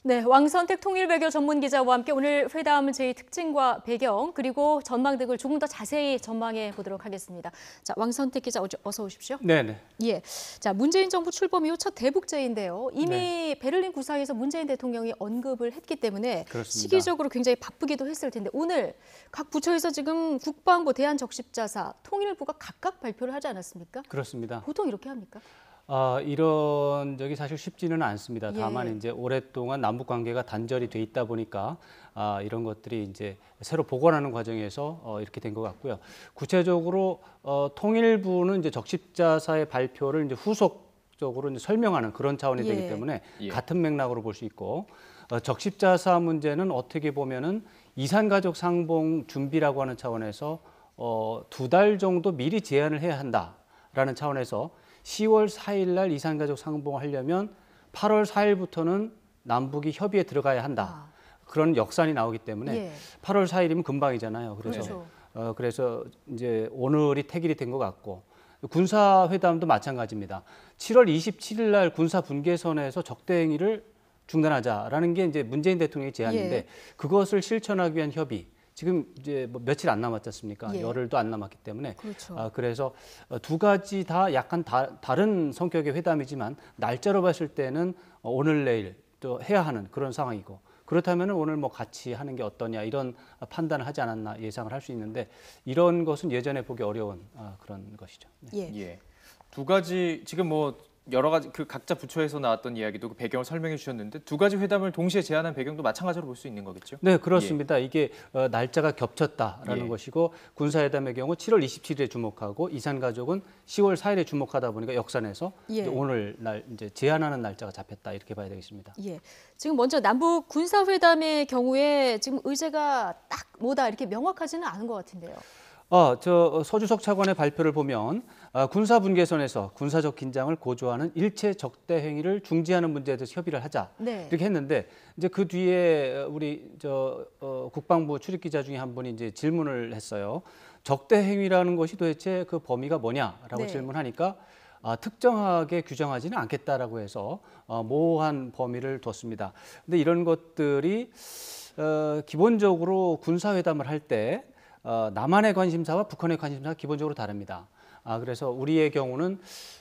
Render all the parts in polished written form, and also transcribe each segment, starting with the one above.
네, 왕선택 통일외교 전문기자와 함께 오늘 회담 제2 특징과 배경 그리고 전망 등을 조금 더 자세히 전망해 보도록 하겠습니다. 자, 왕선택 기자 어서 오십시오. 네네. 예, 자 문재인 정부 출범 이후 첫 대북제인데요. 이미 네. 베를린 구상에서 문재인 대통령이 언급을 했기 때문에 그렇습니다. 시기적으로 굉장히 바쁘기도 했을 텐데 오늘 각 부처에서 지금 국방부, 대한적십자사, 통일부가 각각 발표를 하지 않았습니까? 그렇습니다. 보통 이렇게 합니까? 이런 적이 사실 쉽지는 않습니다. 예. 다만 이제 오랫동안 남북 관계가 단절이 돼 있다 보니까 이런 것들이 이제 새로 복원하는 과정에서 이렇게 된 것 같고요. 구체적으로 통일부는 이제 적십자사의 발표를 이제 후속적으로 이제 설명하는 그런 차원이 되기 때문에 같은 맥락으로 볼 수 있고 적십자사 문제는 어떻게 보면은 이산가족 상봉 준비라고 하는 차원에서 2달 정도 미리 제안을 해야 한다라는 차원에서 10월 4일 날 이산가족 상봉을 하려면 8월 4일부터는 남북이 협의에 들어가야 한다. 그런 역산이 나오기 때문에 8월 4일이면 금방이잖아요. 그래서 그렇죠. 그래서 이제 오늘이 태길이 된 것 같고 군사회담도 마찬가지입니다. 7월 27일 날 군사 분계선에서 적대 행위를 중단하자라는 게 이제 문재인 대통령의 제안인데 그것을 실천하기 위한 협의. 지금 이제 뭐 며칠 안 남았지 않습니까? 열흘도 안 남았기 때문에 그렇죠. 그래서 두 가지 다 약간 다른 성격의 회담이지만 날짜로 봤을 때는 오늘 내일 또 해야 하는 그런 상황이고 그렇다면 오늘 뭐 같이 하는 게 어떠냐 이런 판단을 하지 않았나 예상을 할 수 있는데 이런 것은 예전에 보기 어려운 그런 것이죠. 네. 예. 두 가지 지금 뭐 여러 가지 그 각자 부처에서 나왔던 이야기도 그 배경을 설명해 주셨는데 두 가지 회담을 동시에 제안한 배경도 마찬가지로 볼 수 있는 거겠죠? 네, 그렇습니다. 이게 날짜가 겹쳤다라는 것이고 군사회담의 경우 7월 27일에 주목하고 이산가족은 10월 4일에 주목하다 보니까 역산해서 이제 오늘 날 이제 제안하는 날짜가 잡혔다 이렇게 봐야 되겠습니다. 예. 지금 먼저 남북 군사회담의 경우에 지금 의제가 딱 뭐다 이렇게 명확하지는 않은 것 같은데요. 저 서주석 차관의 발표를 보면 군사 분계선에서 군사적 긴장을 고조하는 일체 적대 행위를 중지하는 문제에 대해서 협의를 하자 이렇게 했는데 이제 그 뒤에 우리 국방부 출입 기자 중에 한 분이 이제 질문을 했어요. 적대 행위라는 것이 도대체 그 범위가 뭐냐라고 질문하니까 특정하게 규정하지는 않겠다라고 해서 모호한 범위를 뒀습니다. 근데 이런 것들이 기본적으로 군사회담을 할 때 남한의 관심사와 북한의 관심사가 기본적으로 다릅니다. 그래서 우리의 경우는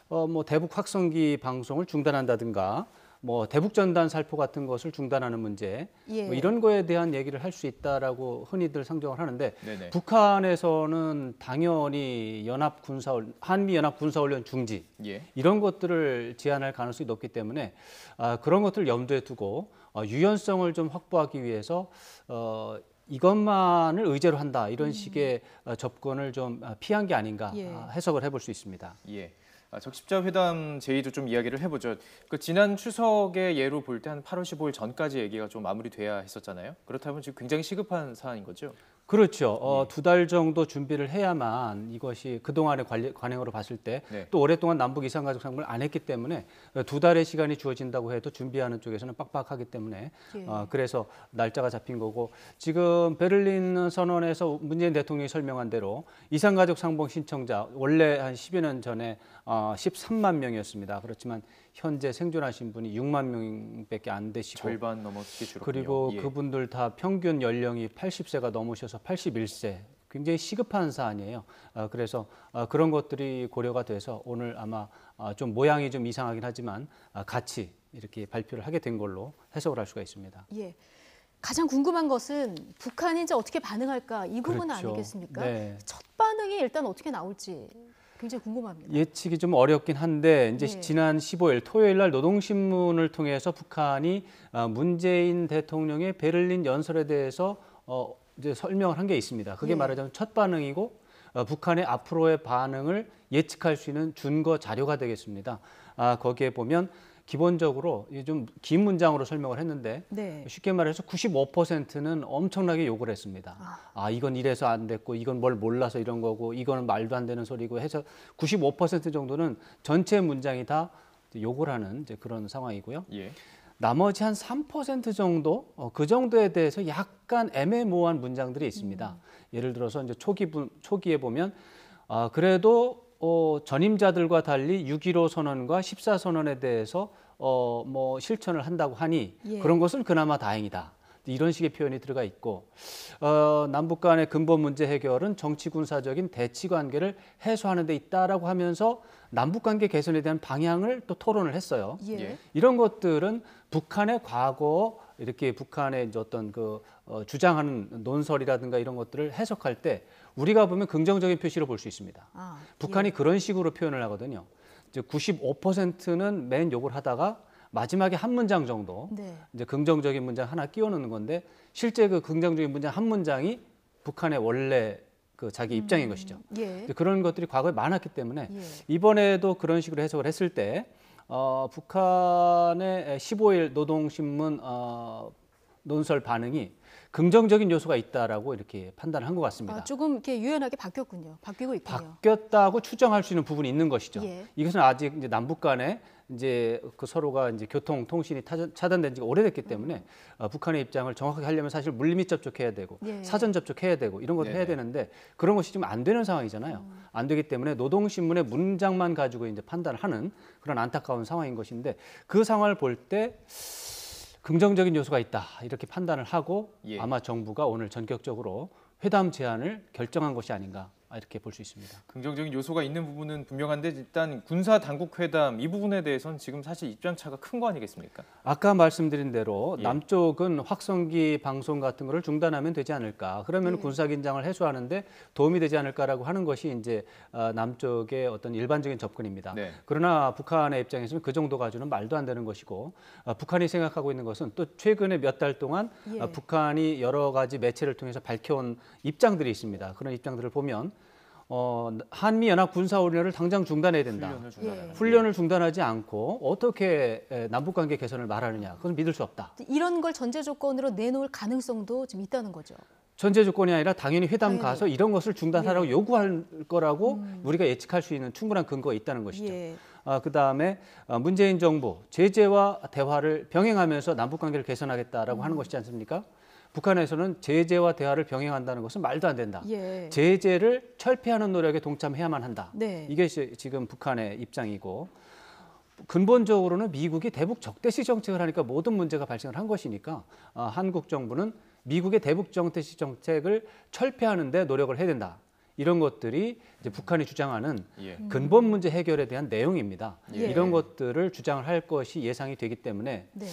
뭐 대북 확성기 방송을 중단한다든가 뭐 대북 전단 살포 같은 것을 중단하는 문제 뭐 이런 거에 대한 얘기를 할 수 있다라고 흔히들 상정을 하는데 북한에서는 당연히 한미 연합 군사훈련 중지 이런 것들을 제안할 가능성이 높기 때문에 그런 것들을 염두에 두고 유연성을 좀 확보하기 위해서 이것만을 의제로 한다 이런 식의 접근을 좀 피한 게 아닌가 해석을 해볼 수 있습니다. 예. 적십자 회담 제의도 좀 이야기를 해보죠. 그 지난 추석의 예로 볼 때 한 8월 15일 전까지 얘기가 좀 마무리돼야 했었잖아요. 그렇다면 지금 굉장히 시급한 사안인 거죠? 그렇죠. 2달 정도 준비를 해야만 이것이 그동안의 관행으로 봤을 때 또 오랫동안 남북 이산가족 상봉을 안 했기 때문에 2달의 시간이 주어진다고 해도 준비하는 쪽에서는 빡빡하기 때문에 그래서 날짜가 잡힌 거고 지금 베를린 선언에서 문재인 대통령이 설명한 대로 이산가족 상봉 신청자 원래 한 10여 년 전에 13만 명이었습니다. 그렇지만 현재 생존하신 분이 6만 명밖에 안 되시고 절반 넘었게 줄었군요. 그리고 그분들 다 평균 연령이 80세가 넘으셔서 81세 굉장히 시급한 사안이에요. 그래서 그런 것들이 고려가 돼서 오늘 아마 좀 모양이 좀 이상하긴 하지만 같이 이렇게 발표를 하게 된 걸로 해석을 할 수가 있습니다. 예. 가장 궁금한 것은 북한이 이제 어떻게 반응할까 이 부분 아니겠습니까? 첫 반응이 일단 어떻게 나올지 굉장히 궁금합니다. 예측이 좀 어렵긴 한데 이제 지난 15일 토요일 날 노동신문을 통해서 북한이 문재인 대통령의 베를린 연설에 대해서 이제 설명을 한 게 있습니다. 그게 말하자면 첫 반응이고 북한의 앞으로의 반응을 예측할 수 있는 준거 자료가 되겠습니다. 거기에 보면 기본적으로 좀 긴 문장으로 설명을 했는데 쉽게 말해서 95%는 엄청나게 욕을 했습니다. 이건 이래서 안 됐고 이건 뭘 몰라서 이런 거고 이거는 말도 안 되는 소리고 해서 95% 정도는 전체 문장이 다 욕을 하는 이제 그런 상황이고요. 나머지 한 3% 정도 그 정도에 대해서 약간 애매모호한 문장들이 있습니다. 예를 들어서 이제 초기에 보면 그래도 전임자들과 달리 6.15 선언과 14선언에 대해서 뭐 실천을 한다고 하니 예. 그런 것은 그나마 다행이다. 이런 식의 표현이 들어가 있고 남북 간의 근본 문제 해결은 정치 군사적인 대치 관계를 해소하는 데 있다라고 하면서 남북 관계 개선에 대한 방향을 또 토론을 했어요. 예. 이런 것들은 북한의 과거 이렇게 북한의 이제 어떤 그 주장하는 논설이라든가 이런 것들을 해석할 때 우리가 보면 긍정적인 표시로 볼 수 있습니다. 북한이 그런 식으로 표현을 하거든요. 이제 95%는 맨 욕을 하다가 마지막에 한 문장 정도 네. 이제 긍정적인 문장 하나 끼워 넣는 건데 실제 그 긍정적인 문장 한 문장이 북한의 원래 그 자기 입장인 것이죠. 예. 그런 것들이 과거에 많았기 때문에 예. 이번에도 그런 식으로 해석을 했을 때 북한의 15일 노동신문 논설 반응이 긍정적인 요소가 있다라고 이렇게 판단을 한 것 같습니다. 조금 이렇게 유연하게 바뀌었군요. 바뀌고 있군요. 바뀌었다고 추정할 수 있는 부분이 있는 것이죠. 예. 이것은 아직 이제 남북 간에 이제 그 서로가 이제 교통 통신이 차단된 지가 오래됐기 때문에 북한의 입장을 정확하게 하려면 사실 물밑 접촉해야 되고 예. 사전 접촉해야 되고 이런 것도 해야 되는데 그런 것이 지금 안 되는 상황이잖아요. 안 되기 때문에 노동신문의 문장만 가지고 이제 판단을 하는 그런 안타까운 상황인 것인데 그 상황을 볼 때 긍정적인 요소가 있다 이렇게 판단을 하고 예. 아마 정부가 오늘 전격적으로 회담 제안을 결정한 것이 아닌가 이렇게 볼 수 있습니다. 긍정적인 요소가 있는 부분은 분명한데 일단 군사 당국 회담 이 부분에 대해서는 지금 사실 입장 차가 큰 거 아니겠습니까? 아까 말씀드린 대로 예. 남쪽은 확성기 방송 같은 거를 중단하면 되지 않을까. 그러면 군사 긴장을 해소하는데 도움이 되지 않을까라고 하는 것이 이제 남쪽의 어떤 일반적인 접근입니다. 네. 그러나 북한의 입장에서는 그 정도 가지고는 말도 안 되는 것이고 북한이 생각하고 있는 것은 또 최근에 몇 달 동안 예. 북한이 여러 가지 매체를 통해서 밝혀온 입장들이 있습니다. 그런 입장들을 보면 한미 연합 군사 훈련을 당장 중단해야 된다. 훈련을 중단하는. 훈련을 중단하지 않고 어떻게 남북 관계 개선을 말하느냐. 그건 믿을 수 없다. 이런 걸 전제 조건으로 내놓을 가능성도 좀 있다는 거죠. 전제 조건이 아니라 당연히 회담 당연히. 가서 이런 것을 중단하라고 예. 요구할 거라고 우리가 예측할 수 있는 충분한 근거가 있다는 것이죠. 예. 그다음에 문재인 정부 제재와 대화를 병행하면서 남북 관계를 개선하겠다라고 하는 것이지 않습니까? 북한에서는 제재와 대화를 병행한다는 것은 말도 안 된다. 예. 제재를 철폐하는 노력에 동참해야만 한다. 네. 이게 지금 북한의 입장이고 근본적으로는 미국이 대북 적대시 정책을 하니까 모든 문제가 발생을 한 것이니까 한국 정부는 미국의 대북 적대시 정책을 철폐하는 데 노력을 해야 된다. 이런 것들이 이제 북한이 주장하는 예. 근본 문제 해결에 대한 내용입니다. 예. 이런 것들을 주장을 할 것이 예상이 되기 때문에 네.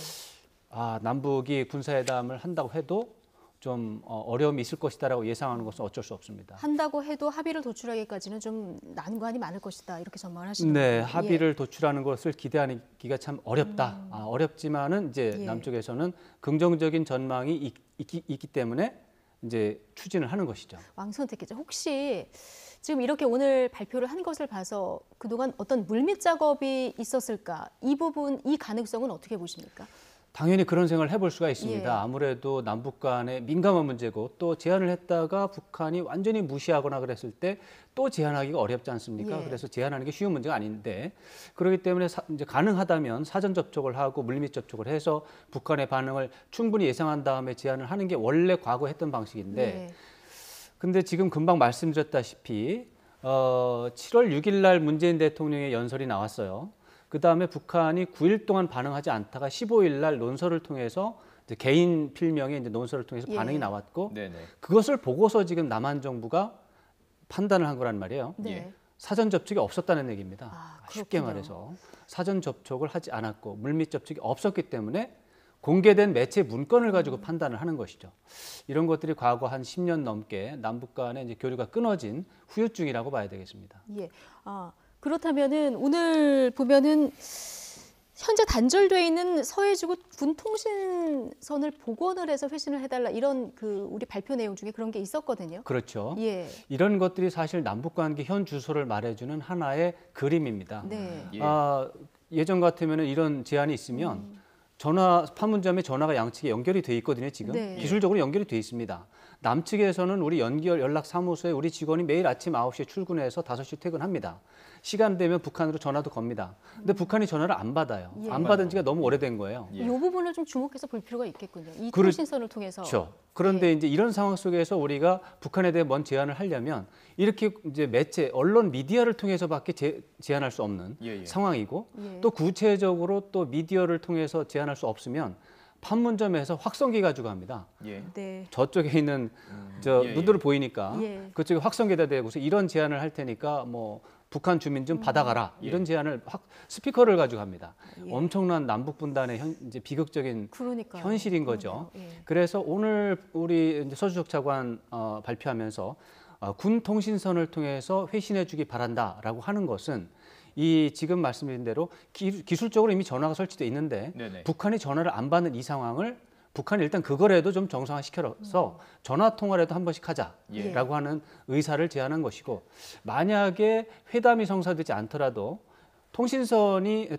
남북이 군사회담을 한다고 해도 좀 어려움이 있을 것이다라고 예상하는 것은 어쩔 수 없습니다. 한다고 해도 합의를 도출하기까지는 좀 난관이 많을 것이다 이렇게 전망을 하시는 네, 거예요. 합의를 도출하는 것을 기대하기가 참 어렵다. 어렵지만은 이제 예. 남쪽에서는 긍정적인 전망이 있기 때문에 이제 추진을 하는 것이죠. 왕선택 기자, 혹시 지금 이렇게 오늘 발표를 한 것을 봐서 그동안 어떤 물밑 작업이 있었을까? 이 부분, 이 가능성은 어떻게 보십니까? 당연히 그런 생각을 해볼 수가 있습니다. 예. 아무래도 남북 간의 민감한 문제고 또 제안을 했다가 북한이 완전히 무시하거나 그랬을 때 또 제안하기가 어렵지 않습니까? 예. 그래서 제안하는 게 쉬운 문제가 아닌데 그렇기 때문에 이제 가능하다면 사전 접촉을 하고 물밑 접촉을 해서 북한의 반응을 충분히 예상한 다음에 제안을 하는 게 원래 과거 했던 방식인데 예. 근데 지금 금방 말씀드렸다시피 7월 6일 날 문재인 대통령의 연설이 나왔어요. 그다음에 북한이 9일 동안 반응하지 않다가 15일 날 논설을 통해서 이제 개인 필명의 이제 논설을 통해서 예. 반응이 나왔고 네네. 그것을 보고서 지금 남한 정부가 판단을 한 거란 말이에요. 네. 예. 사전 접촉이 없었다는 얘기입니다. 쉽게 그렇군요. 말해서 사전 접촉을 하지 않았고 물밑 접촉이 없었기 때문에 공개된 매체 문건을 가지고 판단을 하는 것이죠. 이런 것들이 과거 한 10년 넘게 남북 간의 이제 교류가 끊어진 후유증이라고 봐야 되겠습니다. 예. 그렇다면은 오늘 보면은 현재 단절돼 있는 서해지구 군통신선을 복원을 해서 회신을 해달라 이런 그 우리 발표 내용 중에 그런 게 있었거든요. 그렇죠. 예. 이런 것들이 사실 남북관계 현 주소를 말해주는 하나의 그림입니다. 네. 예. 예전 같으면 이런 제안이 있으면 판문점에 전화가 양측에 연결이 돼 있거든요. 지금 네. 기술적으로 연결이 돼 있습니다. 남측에서는 우리 연락 사무소에 우리 직원이 매일 아침 9시에 출근해서 5시 퇴근합니다. 시간 되면 북한으로 전화도 겁니다. 근데 북한이 전화를 안 받아요. 예. 안 받은 지가 너무 오래된 거예요. 예. 이 부분을 좀 주목해서 볼 필요가 있겠군요. 이 그렇- 통신선을 통해서. 그렇죠. 그런데 이제 이런 상황 속에서 우리가 북한에 대해 뭔 제안을 하려면 이렇게 이제 매체, 언론, 미디어를 통해서밖에 제안할 수 없는 예, 예. 상황이고 예. 또 구체적으로 또 미디어를 통해서 제안할 수 없으면 판문점에서 확성기 가지고 합니다. 예. 네. 저쪽에 있는 예, 예. 눈으로 보이니까 예. 그쪽에 확성기에다 대고서 이런 제안을 할 테니까 뭐 북한 주민 좀 받아가라 이런 제안을 스피커를 가지고 합니다. 예. 엄청난 남북 분단의 이제 비극적인 그러니까 현실인 거죠. 예. 그래서 오늘 우리 이제 서주석 차관 발표하면서 군 통신선을 통해서 회신해주기 바란다라고 하는 것은 이 지금 말씀드린 대로 기술적으로 이미 전화가 설치돼 있는데 네네. 북한이 전화를 안 받는 이 상황을 북한이 일단 그거라도 좀 정상화시켜서 전화 통화라도 한 번씩 하자라고 예. 하는 의사를 제안한 것이고 만약에 회담이 성사되지 않더라도 통신선이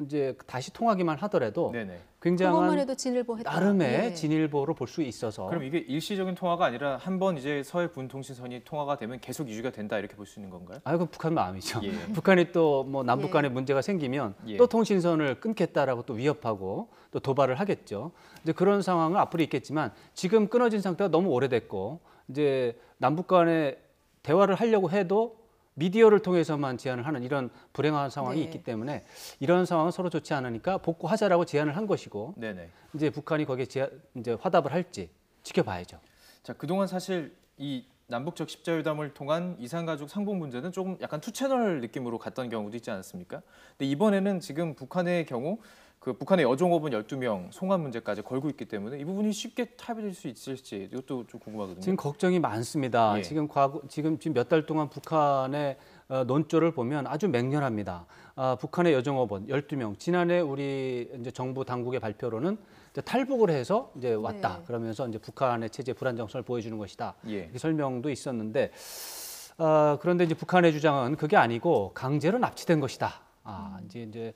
이제 다시 통하기만 하더라도 네네. 그것만 굉장한 해도 진일보 했다. 나름의 예. 진일보로 볼 수 있어서 그럼 이게 일시적인 통화가 아니라 한 번 이제 서해 군 통신선이 통화가 되면 계속 유지가 된다 이렇게 볼 수 있는 건가요? 아이고 북한 마음이죠. 예. 북한이 또 뭐 남북 예. 간에 문제가 생기면 예. 또 통신선을 끊겠다라고 또 위협하고 또 도발을 하겠죠. 이제 그런 상황은 앞으로 있겠지만 지금 끊어진 상태가 너무 오래됐고 이제 남북 간에 대화를 하려고 해도 미디어를 통해서만 제안을 하는 이런 불행한 상황이 네. 있기 때문에 이런 상황은 서로 좋지 않으니까 복구하자라고 제안을 한 것이고 네네. 이제 북한이 거기에 이제 화답을 할지 지켜봐야죠. 자, 그동안 사실 이 남북적 십자회담을 통한 이산가족 상봉 문제는 조금 약간 투채널 느낌으로 갔던 경우도 있지 않았습니까? 근데 이번에는 지금 북한의 경우 그 북한의 여종업원 12명 송환 문제까지 걸고 있기 때문에 이 부분이 쉽게 타협될 수 있을지 이것도 좀 궁금하거든요. 지금 걱정이 많습니다. 예. 지금 몇 달 동안 북한의 논조를 보면 아주 맹렬합니다. 북한의 여종업원 12명. 지난해 우리 이제 정부 당국의 발표로는 이제 탈북을 해서 이제 왔다. 네. 그러면서 이제 북한의 체제 불안정성을 보여주는 것이다. 예. 이렇게 설명도 있었는데 그런데 이제 북한의 주장은 그게 아니고 강제로 납치된 것이다. 이제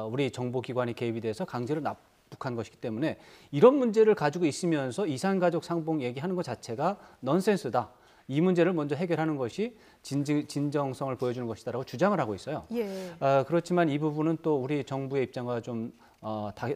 우리 정보기관이 개입이 돼서 강제로 납북한 것이기 때문에 이런 문제를 가지고 있으면서 이산가족 상봉 얘기하는 것 자체가 넌센스다. 이 문제를 먼저 해결하는 것이 진정성을 보여주는 것이다라고 주장을 하고 있어요. 예. 그렇지만 이 부분은 또 우리 정부의 입장과 좀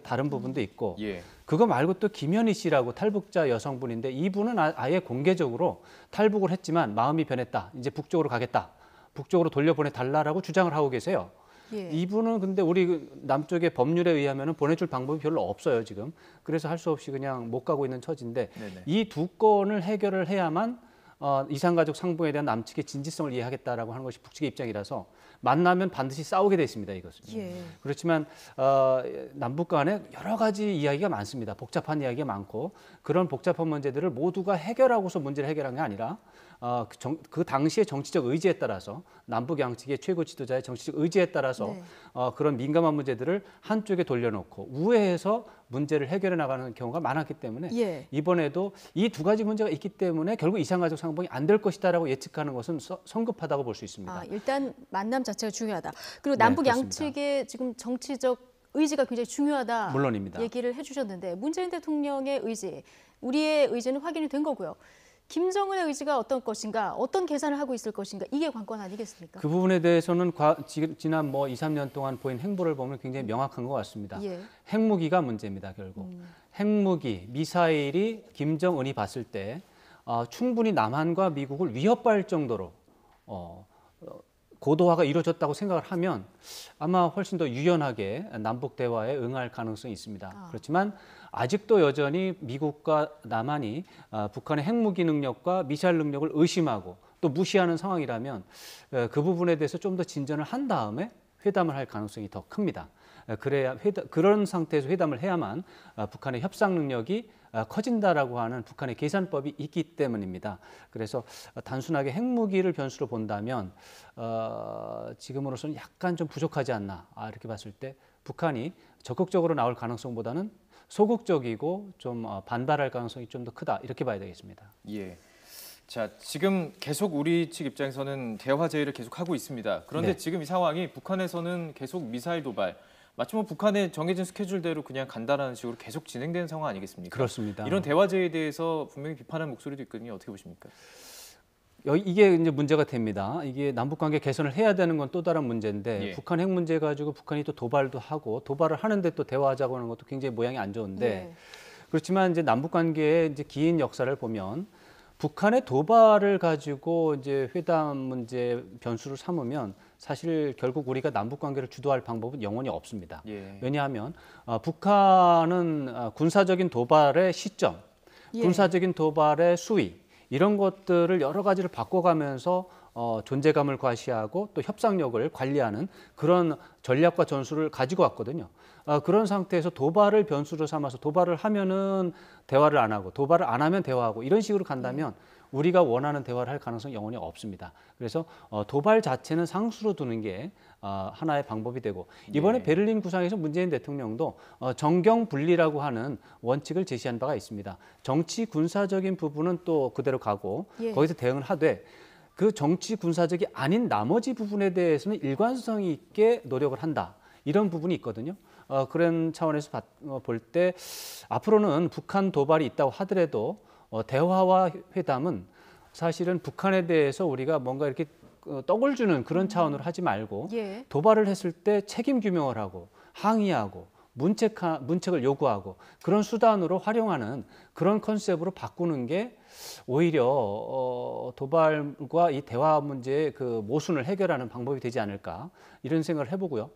다른 부분도 있고 예. 그거 말고 또 김현희 씨라고 탈북자 여성분인데 이분은 아예 공개적으로 탈북을 했지만 마음이 변했다. 이제 북쪽으로 가겠다. 북쪽으로 돌려보내 달라라고 주장을 하고 계세요. 예. 이분은 근데 우리 남쪽의 법률에 의하면 보내줄 방법이 별로 없어요 지금. 그래서 할 수 없이 그냥 못 가고 있는 처지인데 네네. 이 두 건을 해결을 해야만 이산가족 상봉에 대한 남측의 진지성을 이해하겠다라고 하는 것이 북측의 입장이라서 만나면 반드시 싸우게 돼 있습니다 이것은. 예. 그렇지만 남북 간에 여러 가지 이야기가 많습니다. 복잡한 이야기가 많고 그런 복잡한 문제들을 모두가 해결하고서 문제를 해결한 게 아니라 그 당시의 정치적 의지에 따라서 남북 양측의 최고 지도자의 정치적 의지에 따라서 네. 그런 민감한 문제들을 한쪽에 돌려놓고 우회해서 문제를 해결해 나가는 경우가 많았기 때문에 예. 이번에도 이 두 가지 문제가 있기 때문에 결국 이산가족 상봉이 안 될 것이다라고 예측하는 것은 성급하다고 볼 수 있습니다. 일단 만남 자체가 중요하다. 그리고 네, 남북 그렇습니다. 양측의 지금 정치적 의지가 굉장히 중요하다. 물론입니다. 얘기를 해주셨는데 문재인 대통령의 의지, 우리의 의지는 확인이 된 거고요. 김정은의 의지가 어떤 것인가, 어떤 계산을 하고 있을 것인가, 이게 관건 아니겠습니까? 그 부분에 대해서는 지난 2, 3년 동안 보인 행보를 보면 굉장히 명확한 것 같습니다. 예. 핵무기가 문제입니다, 결국. 핵무기, 미사일이 김정은이 봤을 때 충분히 남한과 미국을 위협할 정도로 고도화가 이루어졌다고 생각을 하면 아마 훨씬 더 유연하게 남북 대화에 응할 가능성이 있습니다. 그렇지만 아직도 여전히 미국과 남한이 북한의 핵무기 능력과 미사일 능력을 의심하고 또 무시하는 상황이라면 그 부분에 대해서 좀 더 진전을 한 다음에 회담을 할 가능성이 더 큽니다. 그래야 그런 상태에서 회담을 해야만 북한의 협상 능력이 커진다라고 하는 북한의 계산법이 있기 때문입니다. 그래서 단순하게 핵무기를 변수로 본다면 지금으로서는 약간 좀 부족하지 않나 이렇게 봤을 때 북한이 적극적으로 나올 가능성보다는 소극적이고 좀 반발할 가능성이 좀 더 크다 이렇게 봐야 되겠습니다. 예. 자, 지금 계속 우리 측 입장에서는 대화 제의를 계속 하고 있습니다. 그런데 네. 지금 이 상황이 북한에서는 계속 미사일 도발, 마치 뭐 북한의 정해진 스케줄대로 그냥 간다라는 식으로 계속 진행되는 상황 아니겠습니까? 그렇습니다. 이런 대화 제의에 대해서 분명히 비판하는 목소리도 있거든요. 어떻게 보십니까? 이게 이제 문제가 됩니다. 이게 남북 관계 개선을 해야 되는 건 또 다른 문제인데 예. 북한 핵 문제 가지고 북한이 또 도발도 하고 도발을 하는데 또 대화하자고 하는 것도 굉장히 모양이 안 좋은데 네. 그렇지만 이제 남북 관계의 이제 긴 역사를 보면 북한의 도발을 가지고 이제 회담 문제 변수를 삼으면 사실 결국 우리가 남북 관계를 주도할 방법은 영원히 없습니다. 예. 왜냐하면 북한은 군사적인 도발의 시점, 예. 군사적인 도발의 수위 이런 것들을 여러 가지를 바꿔가면서 존재감을 과시하고 또 협상력을 관리하는 그런 전략과 전술을 가지고 왔거든요. 그런 상태에서 도발을 변수로 삼아서 도발을 하면은 대화를 안 하고 도발을 안 하면 대화하고 이런 식으로 간다면 우리가 원하는 대화를 할 가능성이 영원히 없습니다. 그래서 도발 자체는 상수로 두는 게 하나의 방법이 되고 이번에 예. 베를린 구상에서 문재인 대통령도 정경 분리라고 하는 원칙을 제시한 바가 있습니다. 정치 군사적인 부분은 또 그대로 가고 예. 거기서 대응을 하되 그 정치 군사적이 아닌 나머지 부분에 대해서는 일관성 있게 노력을 한다. 이런 부분이 있거든요. 그런 차원에서 볼 때 앞으로는 북한 도발이 있다고 하더라도 대화와 회담은 사실은 북한에 대해서 우리가 뭔가 이렇게 떡을 주는 그런 차원으로 하지 말고 예. 도발을 했을 때 책임 규명을 하고 항의하고 문책을 요구하고 그런 수단으로 활용하는 그런 컨셉으로 바꾸는 게 오히려 도발과 이 대화 문제의 그 모순을 해결하는 방법이 되지 않을까 이런 생각을 해보고요.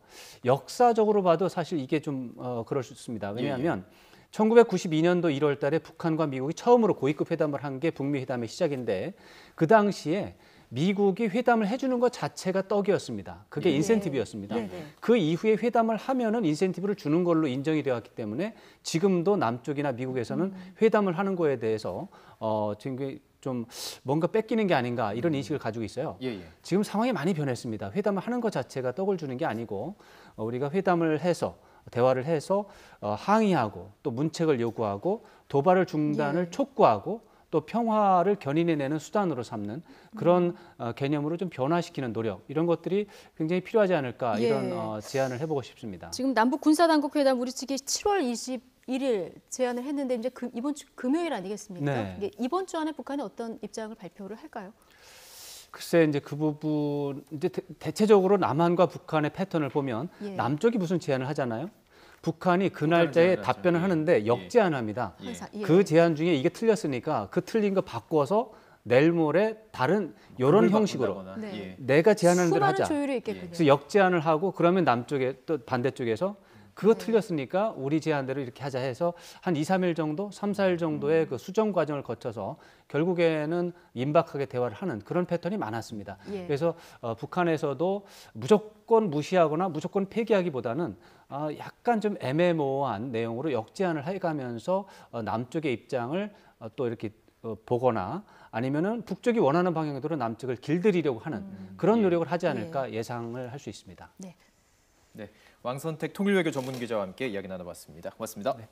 역사적으로 봐도 사실 이게 좀 그럴 수 있습니다. 왜냐하면 1992년도 1월 달에 북한과 미국이 처음으로 고위급 회담을 한 게 북미 회담의 시작인데 그 당시에 미국이 회담을 해주는 것 자체가 떡이었습니다. 그게 네. 인센티브였습니다. 네, 네. 그 이후에 회담을 하면은 인센티브를 주는 걸로 인정이 되었기 때문에 지금도 남쪽이나 미국에서는 회담을 하는 거에 대해서 지금 좀 뭔가 뺏기는 게 아닌가 이런 인식을 가지고 있어요. 예, 예. 지금 상황이 많이 변했습니다. 회담을 하는 것 자체가 떡을 주는 게 아니고 우리가 회담을 해서 대화를 해서 항의하고 또 문책을 요구하고 도발을 중단을 예. 촉구하고 또 평화를 견인해내는 수단으로 삼는 그런 개념으로 좀 변화시키는 노력 이런 것들이 굉장히 필요하지 않을까 예. 이런 제안을 해보고 싶습니다. 지금 남북 군사당국 회담 우리 측이 7월 21일 제안을 했는데 이제 이번 주 금요일 아니겠습니까? 네. 이게 이번 주 안에 북한이 어떤 입장을 발표를 할까요? 글쎄 이제 그 부분 이제 대체적으로 남한과 북한의 패턴을 보면 예. 남쪽이 무슨 제안을 하잖아요. 북한이 그 북한은 날짜에 제안을 하죠. 답변을 예. 하는데 예. 역제안합니다. 예. 항상 예. 그 제안 중에 이게 틀렸으니까 그 틀린 거 바꿔서 내일 모레 다른 이런 그걸 형식으로 바꾼다거나. 네. 예. 내가 제안하는 대로 수많은 하자. 조율이 있겠군요. 그래서 역제안을 하고 그러면 남쪽에 또 반대쪽에서 그거 틀렸으니까 우리 제안대로 이렇게 하자 해서 한 2, 3일 정도, 3, 4일 정도의 그 수정 과정을 거쳐서 결국에는 임박하게 대화를 하는 그런 패턴이 많았습니다. 예. 그래서 북한에서도 무조건 무시하거나 무조건 폐기하기보다는 약간 좀 애매모호한 내용으로 역제안을 해가면서 남쪽의 입장을 또 이렇게 보거나 아니면은 북쪽이 원하는 방향으로 남쪽을 길들이려고 하는 그런 노력을 하지 않을까 예상을 할 수 있습니다. 네. 네, 왕선택 통일외교 전문기자와 함께 이야기 나눠봤습니다. 고맙습니다. 네.